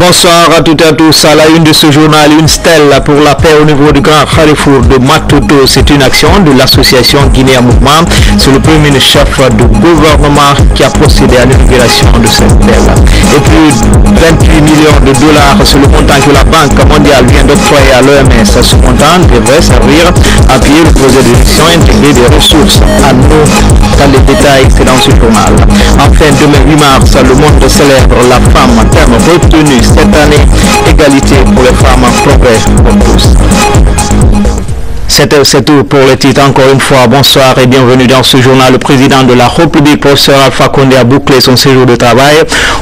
Bonsoir à toutes et à tous. À la une de ce journal, une stèle pour la paix au niveau du Grand Carrefour de Matoto. C'est une action de l'association Guinée Mouvement. C'est le premier chef du gouvernement qui a procédé à l'inauguration de cette stèle. Et plus de 28 millions de dollars, c'est le montant que la Banque mondiale vient d'octroyer à l'OMS. Ce montant devrait servir à appuyer le projet de gestion intégrée des ressources à l'eau. Dans les détails, c'est dans ce journal. Enfin, demain 8 mars, le monde célèbre la femme, terme retenu cette année, égalité pour les femmes, progrès pour tous. C'est tout pour le titre. Encore une fois, bonsoir et bienvenue dans ce journal. Le président de la République, professeur Alpha Condé, a bouclé son séjour de travail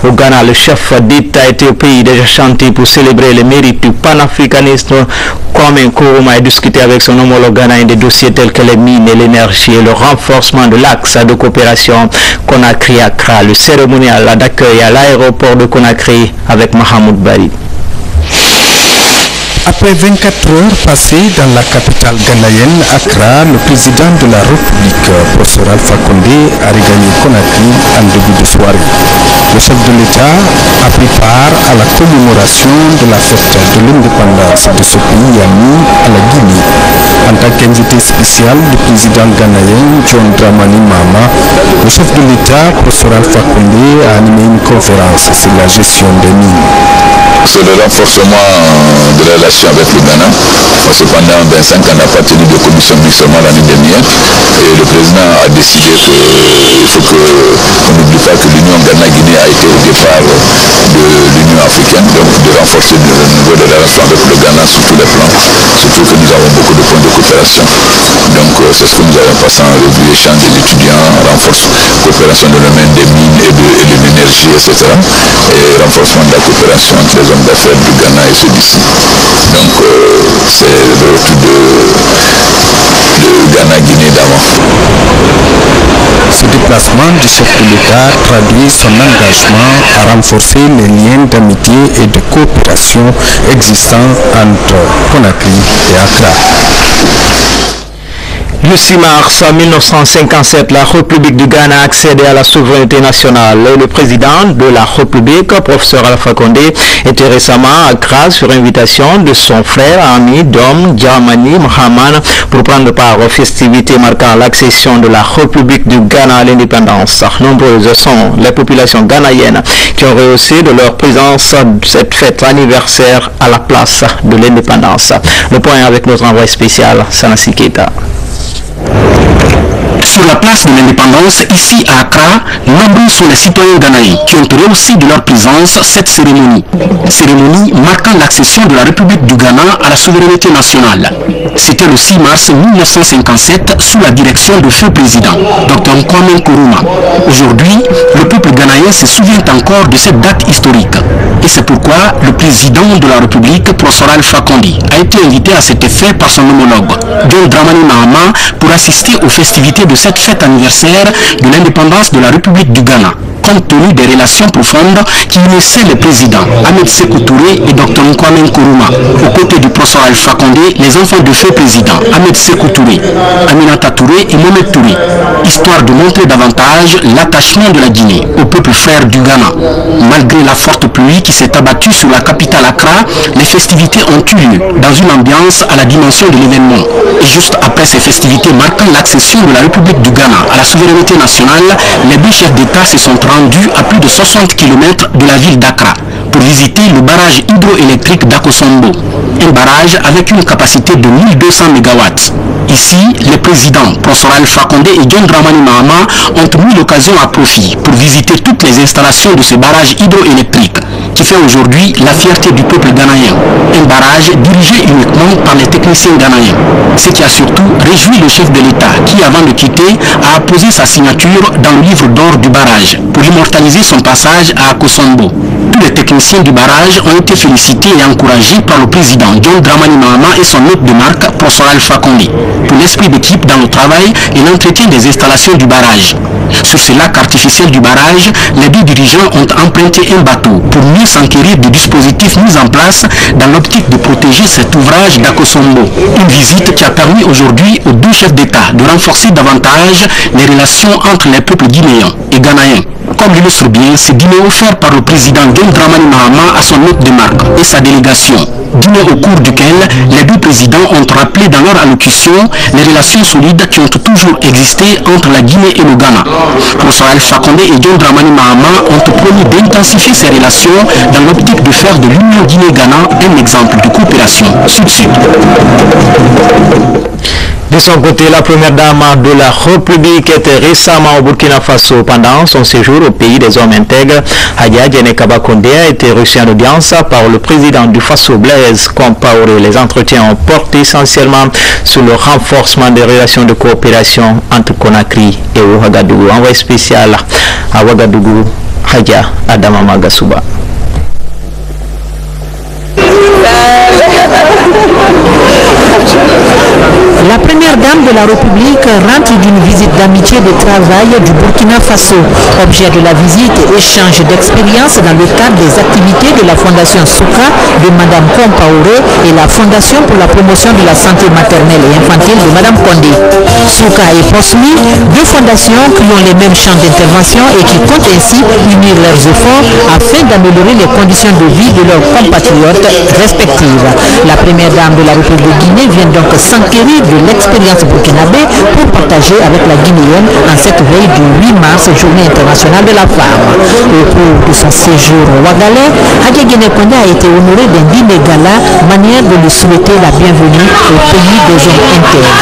au Ghana. Le chef d'État était au pays de Ashanti pour célébrer les mérites du panafricanisme. Kwame Nkrumah a discuté avec son homologue ghanéen des dossiers tels que les mines et l'énergie et le renforcement de l'axe de coopération Conakry-Accra. Le cérémonial d'accueil à l'aéroport de Conakry avec Mahamoud Bari. Après 24 heures passées dans la capitale ghanéenne, Accra, le président de la République, professeur Alpha Condé, a regagné Conakry en début de soirée. Le chef de l'État a pris part à la commémoration de la fête de l'indépendance de ce pays ami à la Guinée. En tant qu'invité spécial du président ghanéen John Dramani Mahama, le chef de l'État, professeur Alpha Condé, a animé une conférence sur la gestion des mines. C'est le renforcement de la relation avec le Ghana. Cependant, 25 ans n'a pas tenu de commission mixte l'année dernière et le président a décidé qu'il faut qu'on n'oublie pas que l'Union Ghana-Guinée a été au départ de l'Union africaine, donc de renforcer le niveau de la relation avec le Ghana sur tous les plans, surtout que nous avons beaucoup de points de coopération. Donc c'est ce que nous avons passé en revue, échange des étudiants, coopération dans le domaine des mines et de l'énergie, etc. Et renforcement de la coopération entre les hommes d'affaires du Ghana et ceux d'ici. Donc c'est le retour de Ghana-Guinée d'avant. Ce déplacement du chef de l'État traduit son engagement à renforcer les liens d'amitié et de coopération existants entre Conakry et Accra. Le 6 mars 1957, la République du Ghana a accédé à la souveraineté nationale. Le président de la République, professeur Alpha Condé, était récemment à Accra sur invitation de son frère, ami Dom Dramani Mahama pour prendre part aux festivités marquant l'accession de la République du Ghana à l'indépendance. Nombreuses sont les populations ghanéennes qui ont rehaussé de leur présence cette fête anniversaire à la place de l'indépendance. Le point avec notre envoyé spécial, Sanasi Keita. Sur la place de l'indépendance, ici à Accra, nombreux sont les citoyens ghanéens qui ont rehaussé de leur présence cette cérémonie. Cérémonie marquant l'accession de la République du Ghana à la souveraineté nationale. C'était le 6 mars 1957 sous la direction de feu président, Dr Kwame Nkrumah. Aujourd'hui, le peuple ghanéen se souvient encore de cette date historique. Et c'est pourquoi le président de la République, professeur Alpha Condé, a été invité à cet effet par son homologue, John Dramani Mahama, pour assister aux festivités de cette fête anniversaire de l'indépendance de la République du Ghana, compte tenu des relations profondes qui unissaient les présidents Ahmed Sékou Touré et Dr Kwame Nkrumah. Aux côtés du professeur Alpha Condé, les enfants du feu président Ahmed Sékou Touré, Aminata Touré et Mohamed Touré, histoire de montrer davantage l'attachement de la Guinée au peuple frère du Ghana. Malgré la forte pluie qui s'est abattue sur la capitale Accra, les festivités ont eu lieu dans une ambiance à la dimension de l'événement. Et juste après ces festivités marquant l'accession de la République du Ghana à la souveraineté nationale, les deux chefs d'État se sont rendus à plus de 60 km de la ville d'Accra pour visiter le barrage hydroélectrique d'Akosombo, un barrage avec une capacité de 1200 MW. Ici, les présidents professeur Alpha Condé et John Dramani Mahama ont mis l'occasion à profit pour visiter toutes les installations de ce barrage hydroélectrique qui fait aujourd'hui la fierté du peuple ghanéen. Un barrage dirigé uniquement par les techniciens ghanéens. Ce qui a surtout réjoui le chef de l'État qui, avant de quitter, a apposé sa signature dans le livre d'or du barrage pour immortaliser son passage à Akosombo. Tous les techniciens du barrage ont été félicités et encouragés par le président John Dramani Mahama et son hôte de marque, professeur Alpha Condé, pour l'esprit d'équipe dans le travail et l'entretien des installations du barrage. Sur ce lac artificiel du barrage, les deux dirigeants ont emprunté un bateau pour mieux s'enquérir des dispositifs mis en place dans l'optique de protéger cet ouvrage d'Akosombo. Une visite qui a permis aujourd'hui aux deux chefs d'État de renforcer davantage les relations entre les peuples guinéens et ghanéens. comme l'illustre bien ce dîner offert par le président John Dramani Mahama à son hôte de marque et sa délégation. Dîner au cours duquel les deux présidents ont rappelé dans leur allocution les relations solides qui ont toujours existé entre la Guinée et le Ghana. Professeur Alpha Condé et John Dramani Mahama ont promis d'intensifier ces relations dans l'optique de faire de l'Union Guinée-Ghana un exemple de coopération sud-sud. De son côté, la première dame de la République était récemment au Burkina Faso pendant son séjour au pays des hommes intègres. Hadja Diéné Kaba Condé a été reçue en audience par le président du Faso, Blaise Compaoré. Les entretiens ont porté essentiellement sur le renforcement des relations de coopération entre Conakry et Ouagadougou. Envoyé spécial à Ouagadougou, Hadja Adama Magasuba. La première dame de la République rentre d'une visite d'amitié et de travail du Burkina Faso. Objet de la visite, échange d'expériences dans le cadre des activités de la Fondation Souka de Mme Compaoré et la Fondation pour la promotion de la santé maternelle et infantile de Mme Condé. Souka et POSMI, deux fondations qui ont les mêmes champs d'intervention et qui comptent ainsi unir leurs efforts afin d'améliorer les conditions de vie de leurs compatriotes respectives. La première dame de la République de Guinée vient donc s'enquérir de l'expérience burkinabé pour partager avec la Guinéenne en cette veille du 8 mars, journée internationale de la femme. Au cours de son séjour au Ouagalais, Hadja Diéné Condé a été honorée d'un dîner gala, manière de lui souhaiter la bienvenue au pays des hommes intègres.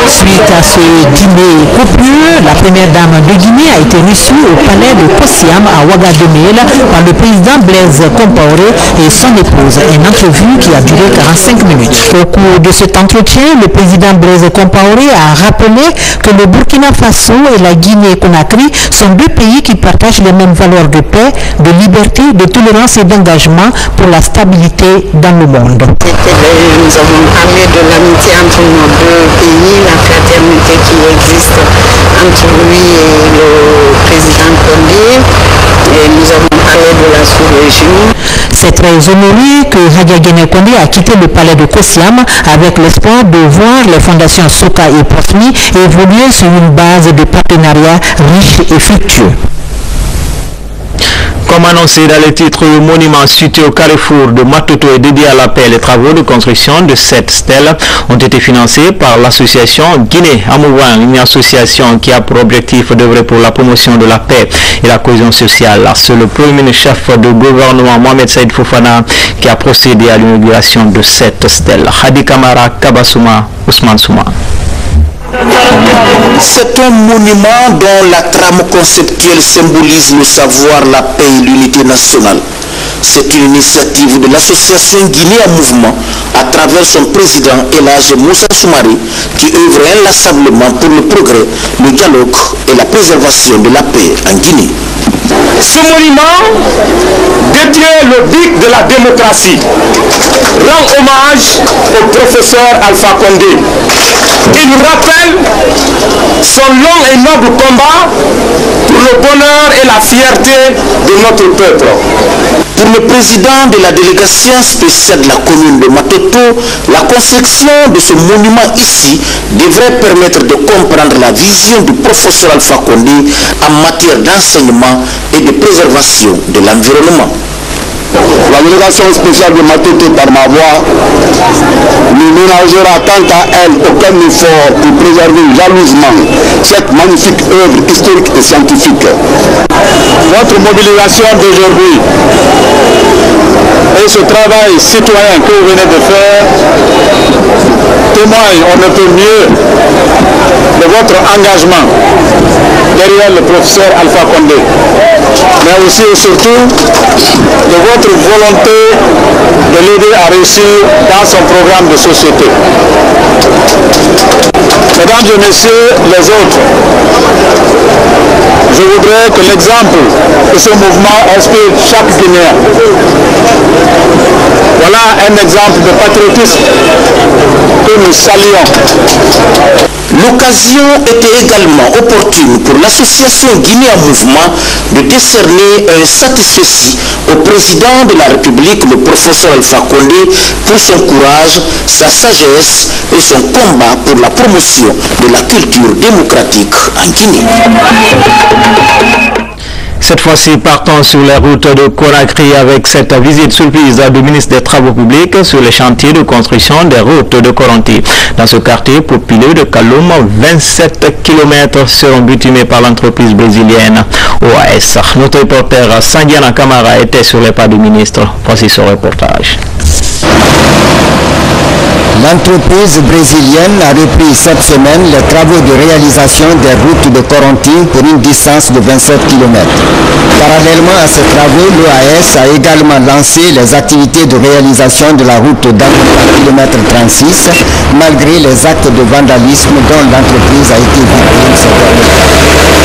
Suite à ce dîner copieux, la première dame de Guinée a été reçue au palais de Kosiam à Ouagadougou par le président Blaise Compaoré et son épouse. Une entrevue qui a duré 45 minutes. Au cours de cet entretien, le président Blaise Compaoré a rappelé que le Burkina Faso et la Guinée-Conakry sont deux pays qui partagent les mêmes valeurs de paix, de liberté, de tolérance et d'engagement pour la stabilité dans le monde. Nous avons parlé de l'amitié entre nos deux pays, la fraternité qui existe entre lui et le président Condé. Et nous avons parlé de la sous-région. C'est très honoré que Hadja Diéné Condé a quitté le palais de Kosiam avec l'espoir de voir les fondations Souka et POSMI évoluer sur une base de partenariat riche et fructueux. Comme annoncé dans les titres, le monument situé au carrefour de Matoto est dédié à la paix. Les travaux de construction de cette stèle ont été financés par l'association Guinée Amouvan, une association qui a pour objectif d'œuvrer pour la promotion de la paix et la cohésion sociale. C'est le premier chef de gouvernement Mohamed Saïd Fofana qui a procédé à l'inauguration de cette stèle. Hadi Kamara, Kabasouma, Ousmane Souma. C'est un monument dont la trame conceptuelle symbolise le savoir, la paix et l'unité nationale. C'est une initiative de l'association Guinée en Mouvement à travers son président Elhadji Moussa Soumaré qui œuvre inlassablement pour le progrès, le dialogue et la préservation de la paix en Guinée. Ce monument détient le bic de la démocratie, rend hommage au professeur Alpha Condé. Il nous rappelle son long et noble combat pour le bonheur et la fierté de notre peuple. Pour le président de la délégation spéciale de la commune de Matoto, la construction de ce monument ici devrait permettre de comprendre la vision du professeur Alpha Condé en matière d'enseignement et de préservation de l'environnement. La délégation spéciale de Matoto, par ma voix, ne ménagera quant à elle aucun effort pour préserver jalousement cette magnifique œuvre historique et scientifique. Votre mobilisation d'aujourd'hui et ce travail citoyen que vous venez de faire témoignent on ne peut mieux de votre engagement derrière le professeur Alpha Condé, mais aussi et surtout de votre volonté de l'aider à réussir dans son programme de société. Mesdames et messieurs les autres, je voudrais que l'exemple de ce mouvement inspire chaque Guinéen. Voilà un exemple de patriotisme que nous saluons. L'occasion était également opportune pour l'association Guinée en Mouvement de décerner un satisfecit au président de la République, le professeur Alpha Condé, pour son courage, sa sagesse et son combat pour la promotion de la culture démocratique en Guinée. Cette fois-ci, partons sur les routes de Conakry avec cette visite surprise du ministre des Travaux publics sur les chantiers de construction des routes de Coronti. Dans ce quartier populeux de Kaloum, 27 km seront bitumés par l'entreprise brésilienne OAS. Notre reporter Sandiana Camara était sur les pas du ministre. Voici ce reportage. L'entreprise brésilienne a repris cette semaine les travaux de réalisation des routes de Coronti pour une distance de 27 km. Parallèlement à ces travaux, l'OAS a également lancé les activités de réalisation de la route d'Angola km 36, malgré les actes de vandalisme dont l'entreprise a été victime ces derniers temps.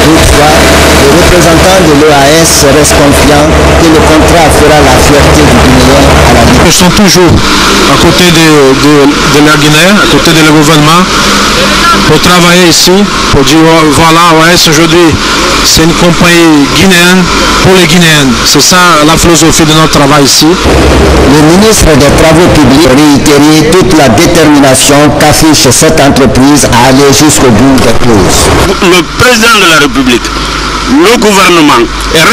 Toutefois, les représentants de l'OAS restent confiants que le contrat fera la fierté du Guinéen à la vie. Ils sont toujours à côté de la Guinée, à côté du gouvernement, pour travailler ici, pour dire voilà, OAS aujourd'hui, c'est une compagnie guinéenne pour les Guinéens. C'est ça la philosophie de notre travail ici. Le ministre des Travaux publics a réitéré toute la détermination qu'affiche cette entreprise à aller jusqu'au bout des clauses. Le président de la République, le gouvernement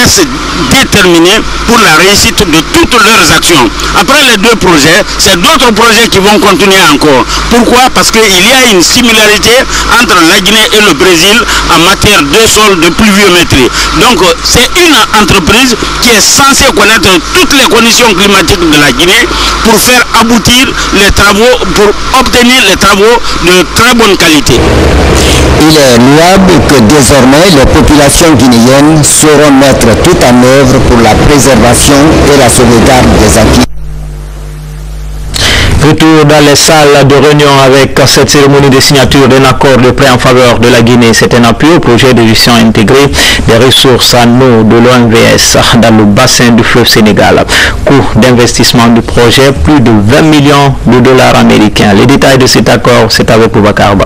reste déterminé pour la réussite de toutes leurs actions. Après les deux projets, c'est d'autres projets qui vont continuer encore. Pourquoi? Parce qu'il y a une similarité entre la Guinée et le Brésil en matière de sol, de pluviométrie. Donc c'est une entreprise qui est censée connaître toutes les conditions climatiques de la Guinée pour faire aboutir les travaux, pour obtenir les travaux de très bonne qualité. Il est louable que désormais les populations guinéennes sauront mettre tout en œuvre pour la préservation et la sauvegarde des acquis. Retour dans les salles de réunion avec cette cérémonie de signature d'un accord de prêt en faveur de la Guinée. C'est un appui au projet de gestion intégrée des ressources en eau de l'OMVS dans le bassin du fleuve Sénégal. Coût d'investissement du projet, plus de 20 millions de dollars américains. Les détails de cet accord, c'est avec Boubacarba.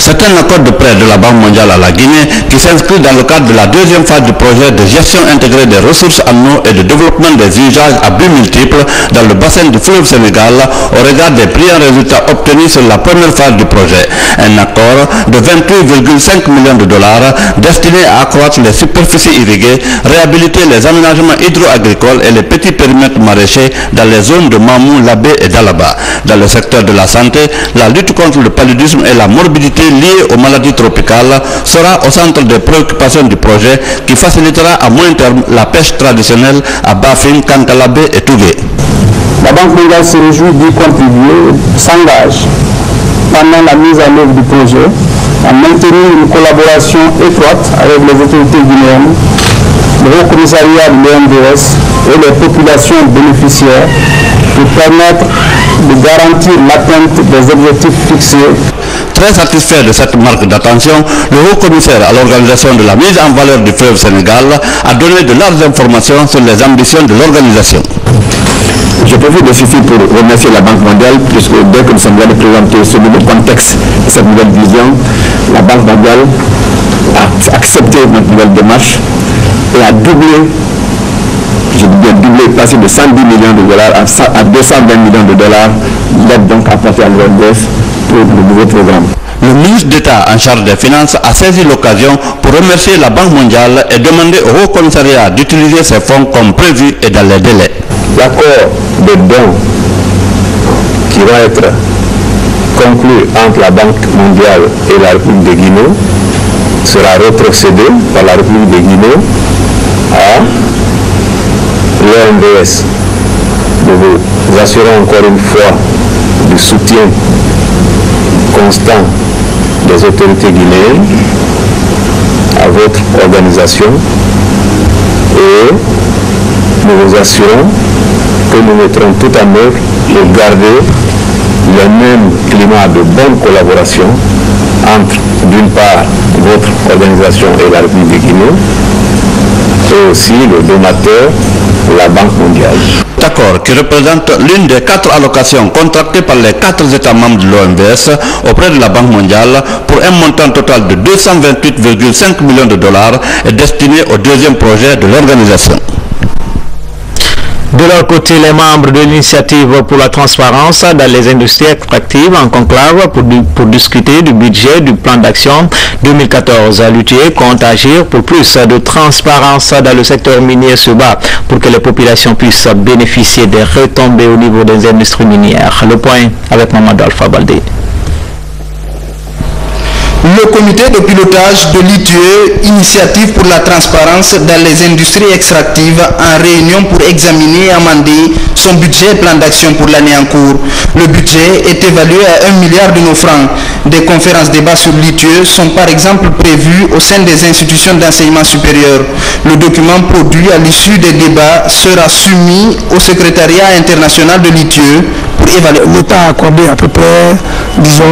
C'est un accord de prêt de la Banque mondiale à la Guinée qui s'inscrit dans le cadre de la deuxième phase du projet de gestion intégrée des ressources en eau et de développement des usages à but multiple dans le bassin du fleuve Sénégal au regard des brillants résultats obtenus sur la première phase du projet. Un accord de 28,5 millions de dollars destiné à accroître les superficies irriguées, réhabiliter les aménagements hydro-agricoles et les petits périmètres maraîchers dans les zones de Mamou, Labé et Dalaba. Dans le secteur de la santé, la lutte contre le paludisme et la morbidité liée aux maladies tropicales sera au centre des préoccupations du projet qui facilitera à moyen terme la pêche traditionnelle à Bafin, Kankalabé et Touvé. La Banque mondiale se réjouit d'y contribuer, s'engage pendant la mise en œuvre du projet à maintenir une collaboration étroite avec les autorités guinéennes, le Haut Commissariat de l'OMVS et les populations bénéficiaires pour permettre de garantir l'atteinte des objectifs fixés. Très satisfait de cette marque d'attention, le haut commissaire à l'organisation de la mise en valeur du fleuve Sénégal a donné de larges informations sur les ambitions de l'organisation. Je profite de ceci pour remercier la Banque mondiale, puisque dès que nous sommes allés présenter ce nouveau contexte et cette nouvelle vision, la Banque mondiale a accepté notre nouvelle démarche et a doublé, je dis bien doublé, passé de 110 millions de dollars à 220 millions de dollars, l'aide donc apportée à l'OMVS pour le nouveau programme. Le ministre d'État en charge des Finances a saisi l'occasion pour remercier la Banque mondiale et demander au Haut Commissariat d'utiliser ces fonds comme prévu et dans les délais. L'accord de dons qui va être conclu entre la Banque mondiale et la République de Guinée sera retrocédé par la République de Guinée à l'OMVS. Nous vous assurons encore une fois du soutien constant des autorités guinéennes à votre organisation et nous vous assurons que nous mettrons tout en œuvre pour garder le même climat de bonne collaboration entre, d'une part, votre organisation et la République de Guinée et aussi le donateur, la Banque mondiale. Cet accord qui représente l'une des 4 allocations contractées par les 4 États membres de l'OMVS auprès de la Banque mondiale pour un montant total de 228,5 millions de dollars est destiné au deuxième projet de l'organisation. De leur côté, les membres de l'initiative pour la transparence dans les industries extractives en conclave pour discuter du budget du plan d'action 2014. L'UTE compte agir pour plus de transparence dans le secteur minier se bat pour que les populations puissent bénéficier des retombées au niveau des industries minières. Le point avec Mamadou Alpha Baldé. Le comité de pilotage de l'ITUE, Initiative pour la transparence dans les industries extractives, en réunion pour examiner et amender son budget et plan d'action pour l'année en cours. Le budget est évalué à 1 milliard de nos francs. Des conférences débats sur l'ITUE sont par exemple prévues au sein des institutions d'enseignement supérieur. Le document produit à l'issue des débats sera soumis au secrétariat international de l'ITUE pour évaluer. L'État a accordé à peu près, disons,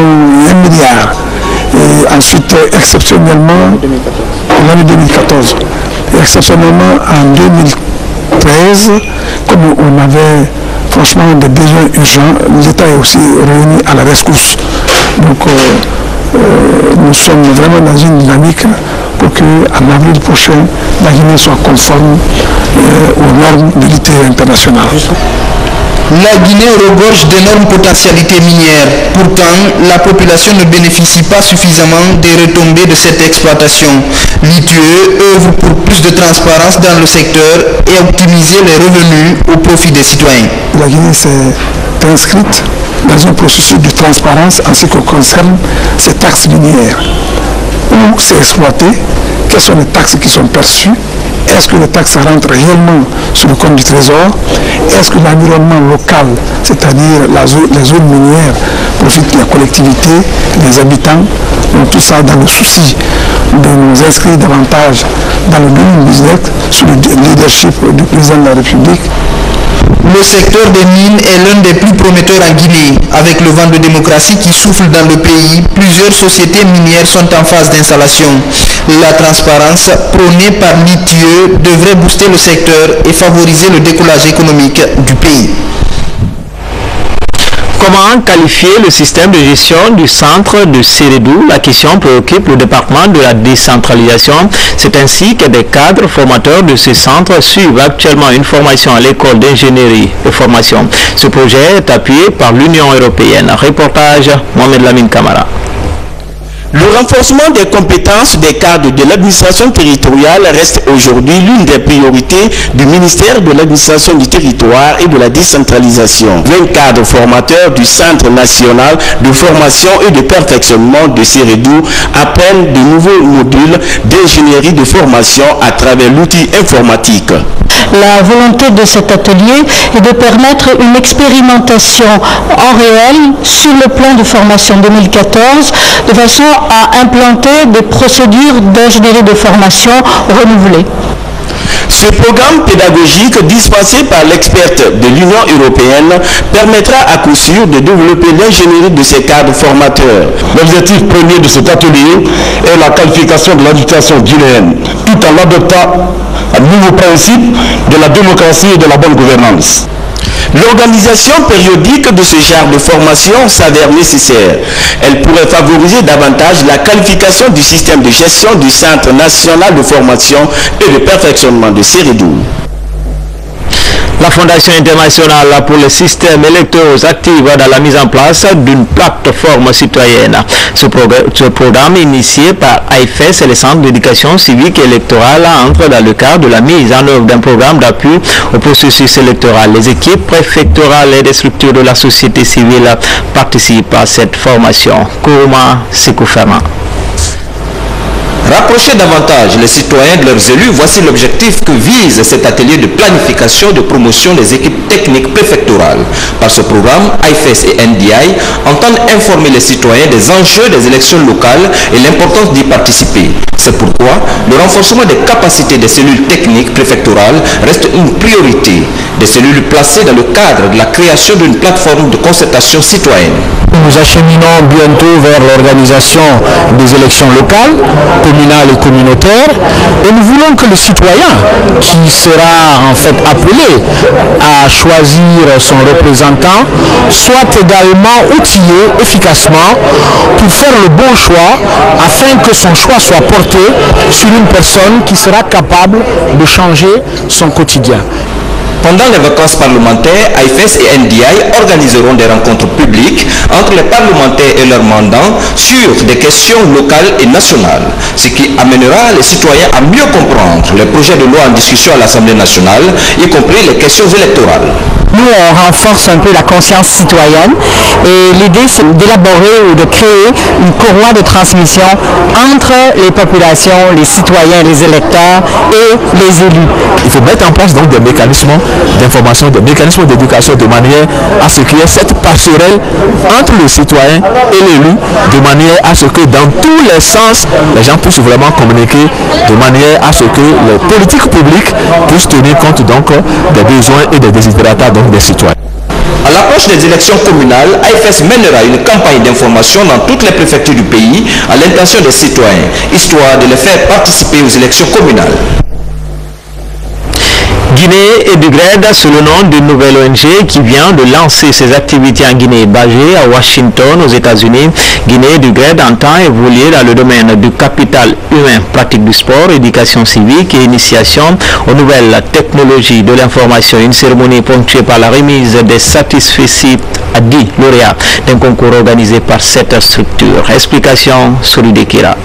1 milliard. Et ensuite, exceptionnellement, l'année 2014, et exceptionnellement en 2013, comme on avait franchement des besoins urgents, l'État est aussi réuni à la rescousse. Donc, nous sommes vraiment dans une dynamique pour qu'en avril prochain, la Guinée soit conforme aux normes de l'ITE internationale. La Guinée regorge d'énormes potentialités minières. Pourtant, la population ne bénéficie pas suffisamment des retombées de cette exploitation. L'ITUE œuvre pour plus de transparence dans le secteur et optimiser les revenus au profit des citoyens. La Guinée s'est inscrite dans un processus de transparence en ce qui concerne ces taxes minières. Où c'est exploité, quelles sont les taxes qui sont perçues, est-ce que les taxes rentrent réellement sur le compte du trésor, est-ce que l'environnement local, c'est-à-dire les zones minières, profitent de la collectivité, des habitants, donc tout ça dans le souci de nous inscrire davantage dans le domaine business sous le leadership du président de la République. Le secteur des mines est l'un des plus prometteurs en Guinée. Avec le vent de démocratie qui souffle dans le pays, plusieurs sociétés minières sont en phase d'installation. La transparence prônée par l'ITUE devrait booster le secteur et favoriser le décollage économique du pays. Comment qualifier le système de gestion du centre de Sérédou? La question préoccupe le département de la décentralisation. C'est ainsi que des cadres formateurs de ce centre suivent actuellement une formation à l'école d'ingénierie et formation. Ce projet est appuyé par l'Union européenne. Reportage Mohamed Lamine Kamara. Le renforcement des compétences des cadres de l'administration territoriale reste aujourd'hui l'une des priorités du ministère de l'administration du territoire et de la décentralisation. 20 cadres formateurs du Centre national de formation et de perfectionnement de Sérédou apprennent de nouveaux modules d'ingénierie de formation à travers l'outil informatique. La volonté de cet atelier est de permettre une expérimentation en réel sur le plan de formation 2014 de façon à implanter des procédures d'ingénierie de formation renouvelées. Ce programme pédagogique dispensé par l'experte de l'Union européenne permettra à coup sûr de développer l'ingénierie de ces cadres formateurs. L'objectif premier de cet atelier est la qualification de l'administration guinéenne, tout en adoptant un nouveau principe de la démocratie et de la bonne gouvernance. L'organisation périodique de ce genre de formation s'avère nécessaire. Elle pourrait favoriser davantage la qualification du système de gestion du Centre national de formation et de perfectionnement de Sérédou. La Fondation internationale pour les systèmes électoraux active dans la mise en place d'une plateforme citoyenne. Ce programme initié par AIFES et le Centre d'éducation civique et électorale entre dans le cadre de la mise en œuvre d'un programme d'appui au processus électoral. Les équipes préfectorales et des structures de la société civile participent à cette formation. Kourma Sekoufama. Rapprocher davantage les citoyens de leurs élus, voici l'objectif que vise cet atelier de planification de promotion des équipes techniques préfectorales. Par ce programme, AIFES et NDI entendent informer les citoyens des enjeux des élections locales et l'importance d'y participer. C'est pourquoi le renforcement des capacités des cellules techniques préfectorales reste une priorité. Des cellules placées dans le cadre de la création d'une plateforme de concertation citoyenne. Nous acheminons bientôt vers l'organisation des élections locales, communales et communautaires, et nous voulons que le citoyen qui sera en fait appelé à choisir son représentant soit également outillé efficacement pour faire le bon choix afin que son choix soit porté sur une personne qui sera capable de changer son quotidien. Pendant les vacances parlementaires, AIFES et NDI organiseront des rencontres publiques entre les parlementaires et leurs mandants sur des questions locales et nationales, ce qui amènera les citoyens à mieux comprendre les projets de loi en discussion à l'Assemblée nationale, y compris les questions électorales. Nous, on renforce un peu la conscience citoyenne et l'idée, c'est d'élaborer ou de créer une courroie de transmission entre les populations, les citoyens, les électeurs et les élus. Il faut mettre en place donc des mécanismes d'information, des mécanismes d'éducation de manière à ce qu'il y ait cette passerelle entre le citoyen et l'élu, de manière à ce que dans tous les sens, les gens puissent vraiment communiquer de manière à ce que les politiques publiques puissent tenir compte donc des besoins et des desiderata des citoyens. À l'approche des élections communales, AIFES mènera une campagne d'information dans toutes les préfectures du pays à l'intention des citoyens, histoire de les faire participer aux élections communales. Guinée et du GRED, c'est le nom d'une nouvelle ONG qui vient de lancer ses activités en Guinée, basée à Washington, aux États-Unis. Guinée et du GRED entend évoluer dans le domaine du capital humain, pratique du sport, éducation civique et initiation aux nouvelles technologies de l'information. Une cérémonie ponctuée par la remise des satisfecit à 10 lauréats d'un concours organisé par cette structure. Explication Solide Kira.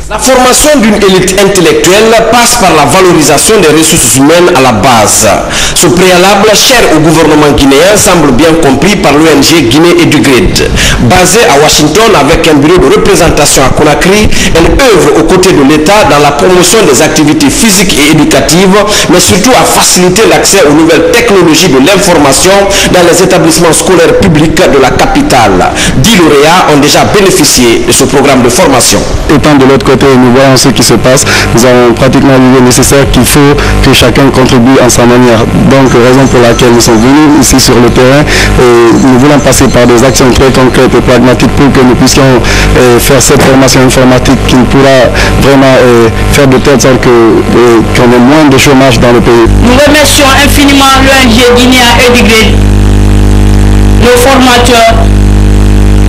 La formation d'une élite intellectuelle passe par la valorisation des ressources humaines à la base. Ce préalable, cher au gouvernement guinéen, semble bien compris par l'ONG Guinée et du GRED. Basée à Washington avec un bureau de représentation à Conakry, elle œuvre aux côtés de l'État dans la promotion des activités physiques et éducatives, mais surtout à faciliter l'accès aux nouvelles technologies de l'information dans les établissements scolaires publics de la capitale. 10 lauréats ont déjà bénéficié de ce programme de formation. Étant de l'autre côté, nous voyons ce qui se passe. Nous avons pratiquement l'idée nécessaire qu'il faut que chacun contribue à sa manière. Donc, raison pour laquelle nous sommes venus ici sur le terrain. Et nous voulons passer par des actions très concrètes et pragmatiques pour que nous puissions faire cette formation informatique qui pourra vraiment faire de telle sorte qu'on ait moins de chômage dans le pays. Nous remercions infiniment l'ONG Guinée et du GRED, nos formateurs,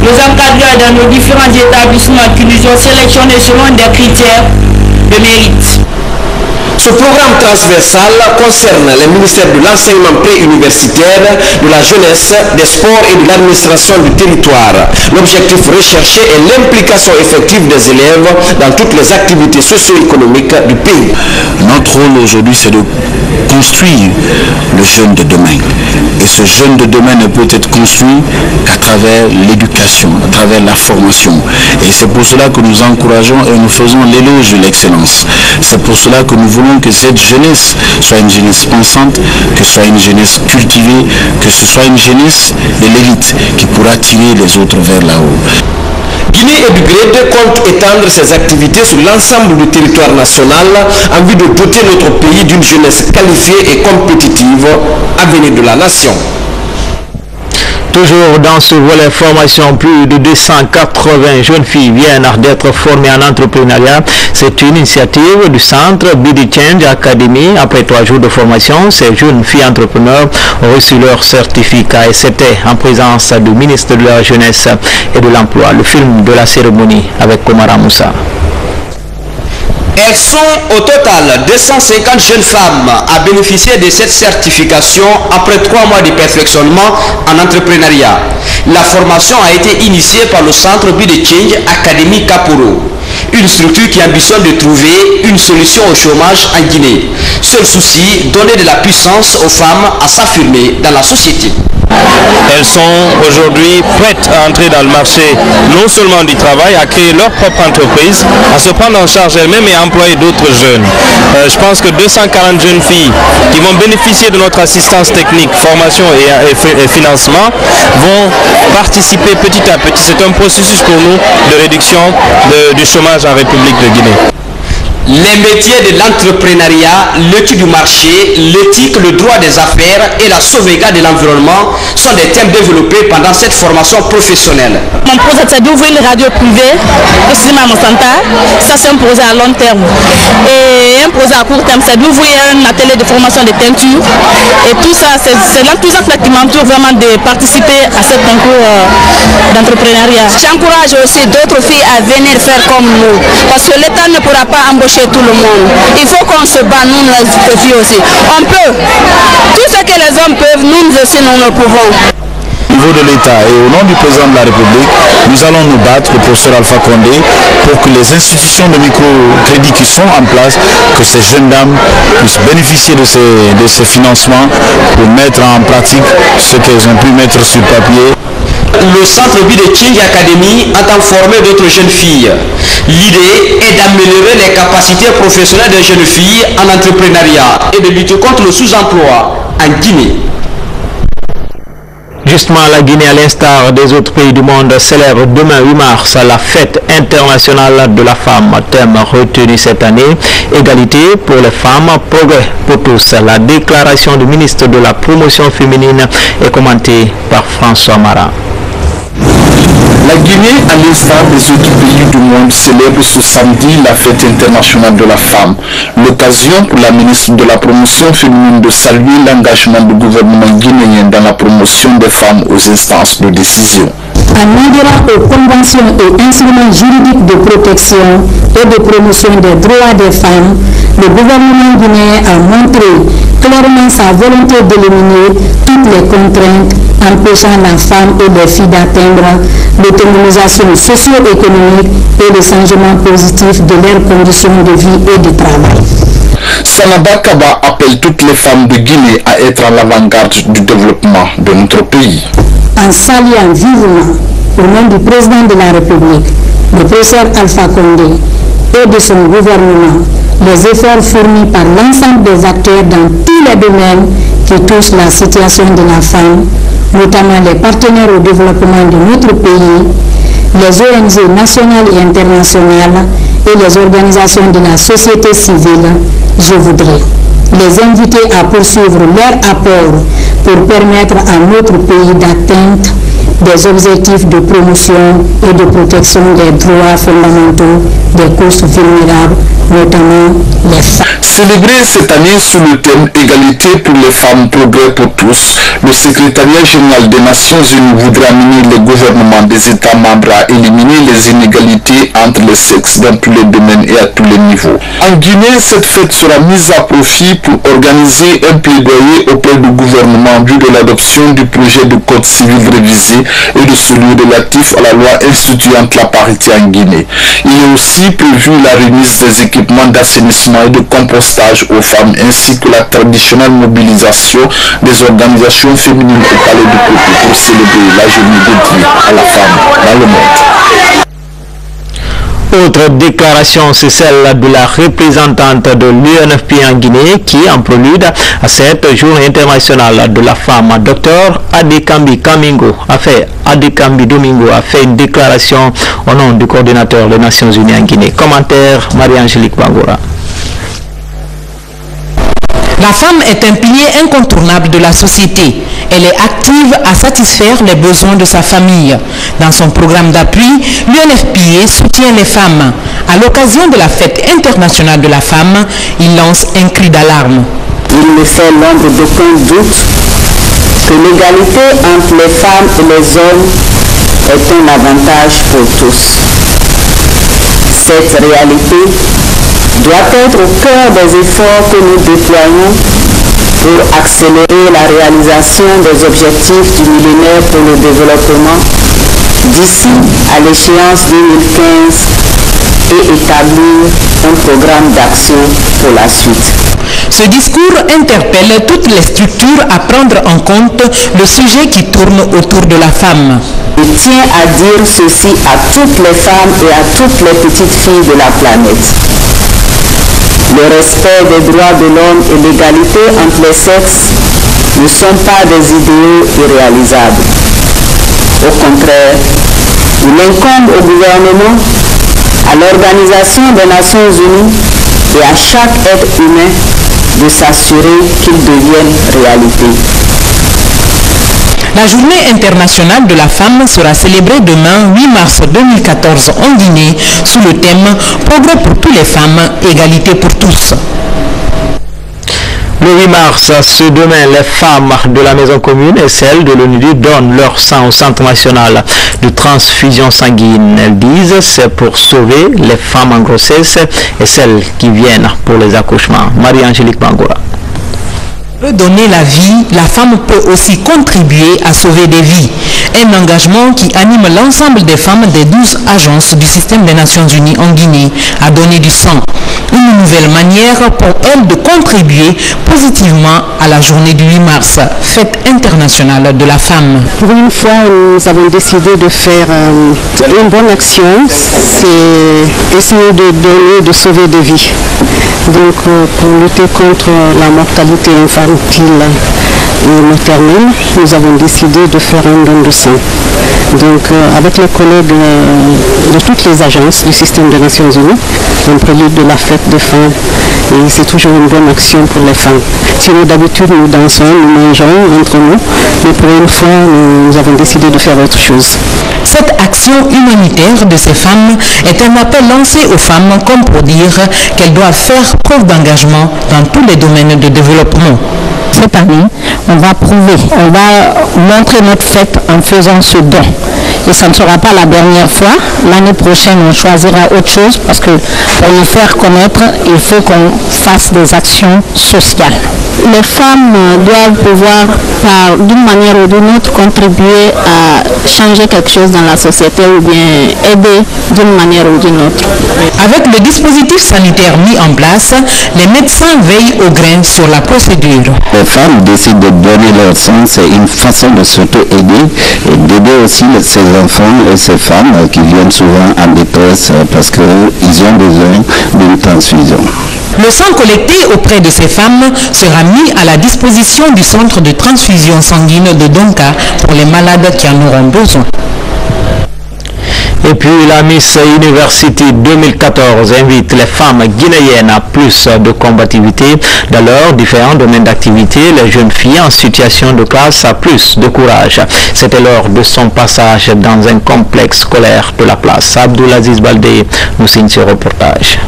nos encadreurs dans nos différents établissements qui nous ont sélectionnés selon des critères de mérite. Ce programme transversal concerne les ministères de l'enseignement préuniversitaire, de la jeunesse, des sports et de l'administration du territoire. L'objectif recherché est l'implication effective des élèves dans toutes les activités socio-économiques du pays. Notre rôle aujourd'hui, c'est de construire le jeune de demain. Et ce jeune de demain ne peut être construit qu'à travers l'éducation, à travers la formation. Et c'est pour cela que nous encourageons et nous faisons l'éloge de l'excellence. C'est pour cela que nous voulons que cette jeunesse soit une jeunesse pensante, que ce soit une jeunesse cultivée, que ce soit une jeunesse de l'élite qui pourra tirer les autres vers là-haut. Guinée et du GRED compte étendre ses activités sur l'ensemble du territoire national en vue de doter notre pays d'une jeunesse qualifiée et compétitive à venir de la nation. Toujours dans ce volet formation, plus de 280 jeunes filles viennent d'être formées en entrepreneuriat. C'est une initiative du centre BD Change Academy. Après 3 jours de formation, ces jeunes filles entrepreneurs ont reçu leur certificat et c'était en présence du ministre de la Jeunesse et de l'Emploi. Le film de la cérémonie avec Komara Moussa. Elles sont au total 250 jeunes femmes à bénéficier de cette certification après 3 mois de perfectionnement en entrepreneuriat. La formation a été initiée par le centre BD Change Academy Kaporo, une structure qui ambitionne de trouver une solution au chômage en Guinée. Seul souci, donner de la puissance aux femmes à s'affirmer dans la société. Elles sont aujourd'hui prêtes à entrer dans le marché non seulement du travail, à créer leur propre entreprise, à se prendre en charge elles-mêmes et à employer d'autres jeunes. Je pense que 240 jeunes filles qui vont bénéficier de notre assistance technique, formation et financement vont participer petit à petit. C'est un processus pour nous de réduction du chômage en République de Guinée. Les métiers de l'entrepreneuriat, l'étude du marché, l'éthique, le droit des affaires et la sauvegarde de l'environnement sont des thèmes développés pendant cette formation professionnelle. Mon projet, c'est d'ouvrir une radio privée au cinéma Monsanta. Ça, c'est un projet à long terme. Et un projet à court terme, c'est d'ouvrir un atelier de formation de teinture. Et tout ça, c'est l'enthousiasme qui m'entoure vraiment de participer à ce concours d'entrepreneuriat. J'encourage aussi d'autres filles à venir faire comme nous. Parce que l'État ne pourra pas embaucher tout le monde. Il faut qu'on se bat, nous, les filles aussi. On peut. Tout ce nous aussi nous le pouvons. Au niveau de l'État et au nom du président de la République, nous allons nous battre, le professeur Alpha Condé, pour que les institutions de microcrédit qui sont en place, que ces jeunes dames puissent bénéficier de ces financements pour mettre en pratique ce qu'elles ont pu mettre sur papier. Le centre vie de Change Academy entend former d'autres jeunes filles. L'idée est d'améliorer les capacités professionnelles des jeunes filles en entrepreneuriat et de lutter contre le sous-emploi en Guinée. Justement, la Guinée, à l'instar des autres pays du monde, célèbre demain 8 mars la fête internationale de la femme. Thème retenu cette année, égalité pour les femmes, progrès pour tous. La déclaration du ministre de la promotion féminine est commentée par François Marat. La Guinée, à l'instar des autres pays du monde, célèbre ce samedi la fête internationale de la femme. L'occasion pour la ministre de la promotion féminine de saluer l'engagement du gouvernement guinéen dans la promotion des femmes aux instances de décision. En adhérant aux conventions et instruments juridiques de protection et de promotion des droits des femmes, le gouvernement guinéen a montré clairement sa volonté d'éliminer toutes les contraintes empêchant la femme et les filles d'atteindre l'autonomisation socio-économique et le changement positif de leurs conditions de vie et de travail. Sanaba Kaba appelle toutes les femmes de Guinée à être à l'avant-garde du développement de notre pays. En saluant vivement, au nom du président de la République, le professeur Alpha Condé et de son gouvernement, les efforts fournis par l'ensemble des acteurs dans tous les domaines qui touchent la situation de la femme, notamment les partenaires au développement de notre pays, les ONG nationales et internationales et les organisations de la société civile, je voudrais les inviter à poursuivre leur apport pour permettre à notre pays d'atteindre des objectifs de promotion et de protection des droits fondamentaux des couches vulnérables, notamment les femmes. Célébré cette année sous le thème Égalité pour les femmes, progrès pour tous, le secrétariat général des Nations Unies voudrait amener les gouvernements des États membres à éliminer les inégalités entre les sexes dans tous les domaines et à tous les niveaux. En Guinée, cette fête sera mise à profit pour organiser un plaidoyer auprès du gouvernement vu de l'adoption du projet de code civil révisé et de celui relatif à la loi instituant la parité en Guinée. Il est aussi prévu la remise des équipements d'assainissement et de compostage aux femmes ainsi que la traditionnelle mobilisation des organisations féminines au palais du peuple pour célébrer la journée dédiée à la femme dans le monde. Autre déclaration, c'est celle de la représentante de l'UNFP en Guinée qui, en prélude à cette journée internationale de la femme, Dr Adekambi Domingo a fait une déclaration au nom du coordinateur des Nations Unies en Guinée. Commentaire Marie-Angélique Bangora. La femme est un pilier incontournable de la société. Elle est active à satisfaire les besoins de sa famille. Dans son programme d'appui, l'UNFPA soutient les femmes. À l'occasion de la fête internationale de la femme, il lance un cri d'alarme. Il ne fait l'ombre d'aucun doute que l'égalité entre les femmes et les hommes est un avantage pour tous. Cette réalité doit être au cœur des efforts que nous déployons pour accélérer la réalisation des objectifs du millénaire pour le développement d'ici à l'échéance 2015 et établir un programme d'action pour la suite. Ce discours interpelle toutes les structures à prendre en compte le sujet qui tourne autour de la femme. Je tiens à dire ceci à toutes les femmes et à toutes les petites filles de la planète. Le respect des droits de l'homme et l'égalité entre les sexes ne sont pas des idéaux irréalisables. Au contraire, il incombe au gouvernement, à l'Organisation des Nations Unies et à chaque être humain de s'assurer qu'ils deviennent réalité. La journée internationale de la femme sera célébrée demain 8 mars 2014 en Guinée sous le thème « Progrès pour toutes les femmes, égalité pour tous ». Le 8 mars, ce demain, les femmes de la maison commune et celles de l'ONU donnent leur sang au Centre national de transfusion sanguine. Elles disent c'est pour sauver les femmes en grossesse et celles qui viennent pour les accouchements. Marie-Angélique Bangora. peut donner la vie, la femme peut aussi contribuer à sauver des vies. Un engagement qui anime l'ensemble des femmes des 12 agences du système des Nations Unies en Guinée à donner du sang. Une nouvelle manière pour elles de contribuer positivement à la journée du 8 mars, fête internationale de la femme. Pour une fois, nous avons décidé de faire une bonne action, c'est essayer de donner, de sauver des vies. Donc pour lutter contre la mortalité infantile et maternelle, nous avons décidé de faire un don de sang. Donc avec les collègues de toutes les agences du système des Nations Unies, en prélude de la fête des femmes, et c'est toujours une bonne action pour les femmes. Sinon d'habitude nous dansons, nous mangeons entre nous, mais pour une fois nous avons décidé de faire autre chose. Cette action humanitaire de ces femmes est un appel lancé aux femmes comme pour dire qu'elles doivent faire preuve d'engagement dans tous les domaines de développement. Cette année, on va prouver, on va montrer notre fête en faisant ce don. Et ça ne sera pas la dernière fois. L'année prochaine, on choisira autre chose parce que pour nous faire connaître, il faut qu'on fasse des actions sociales. Les femmes doivent pouvoir, d'une manière ou d'une autre, contribuer à changer quelque chose dans la société ou bien aider d'une manière ou d'une autre. Avec le dispositif sanitaire mis en place, les médecins veillent au grain sur la procédure. Les femmes décident de donner leur sang, c'est une façon de s'auto-aider et d'aider aussi ces enfants et ces femmes qui viennent souvent en détresse parce qu'ils ont besoin d'une transfusion. Le sang collecté auprès de ces femmes sera mis à la disposition du centre de transfusion sanguine de Donka pour les malades qui en auront besoin. Et puis la Miss University 2014 invite les femmes guinéennes à plus de combativité dans leurs différents domaines d'activité. Les jeunes filles en situation de classe à plus de courage. C'était lors de son passage dans un complexe scolaire de la place. Abdoulaziz Baldé nous signe ce reportage.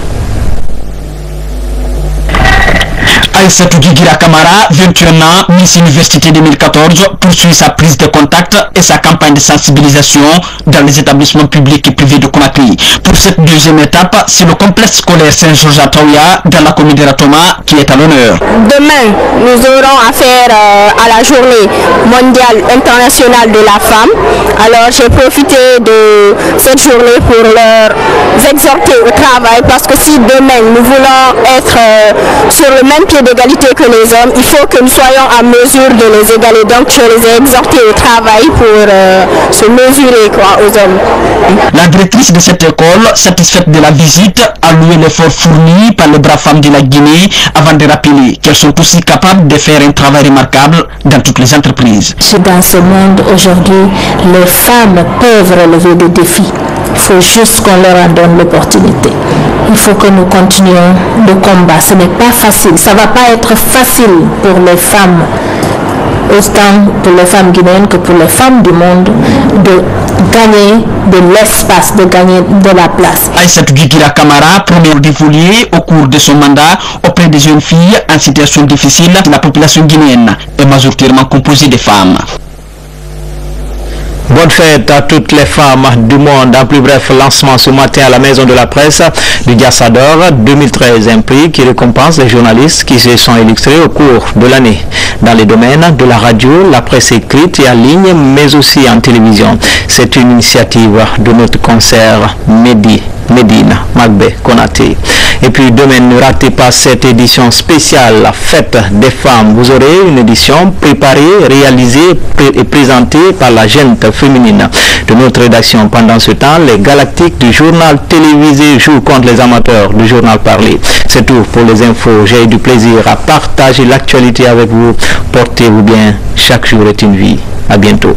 Aïssatou Guigui Camara, 21 ans, Miss Université 2014, poursuit sa prise de contact et sa campagne de sensibilisation dans les établissements publics et privés de Conakry. Pour cette deuxième étape, c'est le complexe scolaire Saint-Georges à Taouya, dans la commune de Ratoma, qui est à l'honneur. Demain, nous aurons affaire à la journée mondiale internationale de la femme. Alors j'ai profité de cette journée pour leur exhorter au travail parce que si demain nous voulons être sur le même pied d'égalité que les hommes, il faut que nous soyons à mesure de les égaler. Donc je les ai exhortés au travail pour se mesurer aux hommes. La directrice de cette école, satisfaite de la visite, a loué l'effort fourni par les braves femmes de la Guinée avant de rappeler qu'elles sont aussi capables de faire un travail remarquable dans toutes les entreprises. Dans ce monde aujourd'hui, les femmes peuvent relever des défis. Il faut juste qu'on leur en donne l'opportunité. Il faut que nous continuions le combat. Ce n'est pas facile. Ça ne va pas être facile pour les femmes, autant pour les femmes guinéennes que pour les femmes du monde, de gagner de l'espace, de gagner de la place. Aïssatou Guigui Camara promet d'évoluer au cours de son mandat auprès des jeunes filles en situation difficile. La population guinéenne est majoritairement composée de femmes. Bonne fête à toutes les femmes du monde. En plus bref, lancement ce matin à la Maison de la Presse du Diassador 2013, un prix qui récompense les journalistes qui se sont illustrés au cours de l'année dans les domaines de la radio, la presse écrite et en ligne, mais aussi en télévision. C'est une initiative de notre concert Medina Magbe Konaté. Et puis demain, ne ratez pas cette édition spéciale, la fête des femmes. Vous aurez une édition préparée, réalisée et présentée par la gente féminine de notre rédaction. Pendant ce temps, les galactiques du journal télévisé jouent contre les amateurs du journal parlé. C'est tout pour les infos. J'ai eu du plaisir à partager l'actualité avec vous. Portez-vous bien. Chaque jour est une vie. À bientôt.